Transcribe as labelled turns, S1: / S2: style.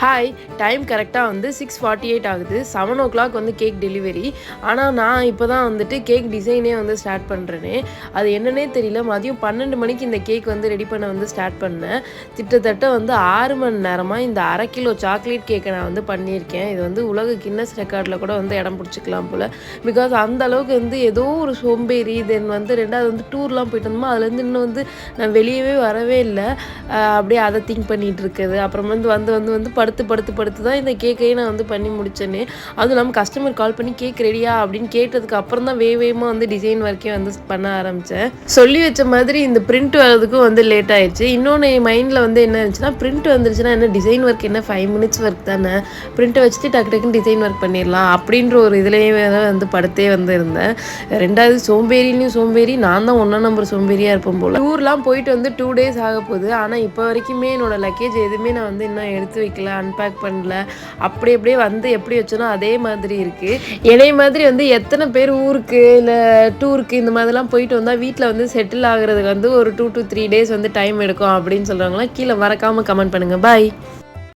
S1: Hi, time கரெக்டாக வந்து 6:48 ஆகுது. 7:00 வந்து கேக் டெலிவரி. ஆனால் நான் இப்போ தான் வந்துட்டு கேக் டிசைனே வந்து ஸ்டார்ட் பண்ணுறேனே. அது என்னன்னே தெரியல. மதியம் 12 மணிக்கு இந்த கேக் வந்து ரெடி பண்ண வந்து ஸ்டார்ட் பண்ணேன். கிட்டத்தட்ட வந்து 6 மணி நேரமாக இந்த 1/2 கிலோ சாக்லேட் கேக்கை நான் வந்து பண்ணியிருக்கேன். இது வந்து உலக கின்னஸ் ரெக்கார்டில் கூட வந்து இடம் பிடிச்சிக்கலாம் போல். பிகாஸ் அந்த அளவுக்கு வந்து ஏதோ ஒரு சோம்பேறி, தென் வந்து 2வது வந்து டூர்லாம் போயிட்டு வந்தோமா, அதுலேருந்து இன்னும் வந்து நான் வெளியவே வரவே இல்லை. அப்படியே அதை திங்க் பண்ணிகிட்டு இருக்குது. அப்புறம் வந்து வந்து வந்து வந்து படுத்து தான் இந்த கேக்கையே நான் வந்து பண்ணி முடிச்சேனே. அதுவும் இல்லாமல் கஸ்டமர் கால் பண்ணி கேக் ரெடியா அப்படின்னு கேட்டதுக்கு அப்புறம் தான் வேகமாக வந்து டிசைன் ஒர்க்கே வந்து பண்ண ஆரம்பித்தேன். சொல்லி வச்ச மாதிரி இந்த பிரிண்ட் வரதுக்கும் வந்து லேட் ஆயிடுச்சு. இன்னொன்று என் மைண்டில் வந்து என்ன இருந்துச்சுன்னா, பிரிண்ட் வந்துருச்சுன்னா என்ன டிசைன் ஒர்க் என்ன 5 மினிட்ஸ் ஒர்க் தானே, பிரிண்ட்டை வச்சுட்டு டக்கு டக்குன்னு டிசைன் ஒர்க் பண்ணிடலாம் அப்படின்ற ஒரு இதுலேயே வந்து படுத்தே வந்து இருந்தேன். 2வது சோம்பேறிலையும் சோம்பேறி, நான் தான் 1 நம்பர் சோம்பேறியாக இருப்பேன் போல். டூர்லாம் போயிட்டு வந்து 2 டேஸ் ஆக போகுது. ஆனால் இப்போ வரைக்குமே என்னோட லக்கேஜ் எதுவுமே நான் வந்து இன்னும் எடுத்து வைக்கல, அன்பேக் பண்ணல. அப்படியே வந்து எப்படி வச்சோன்னா அதே மாதிரி இருக்குது. என்னைய மாதிரி வந்து எத்தனை பேர் ஊருக்கு இல்லை டூருக்கு இந்த மாதிரிலாம் போயிட்டு வந்தால் வீட்டில் வந்து செட்டில் ஆகுறதுக்கு வந்து ஒரு 2 to 3 டேஸ் வந்து டைம் எடுக்கும் அப்படின்னு சொல்கிறாங்களா? கீழே மறக்காமல் கமெண்ட் பண்ணுங்கள். பாய்.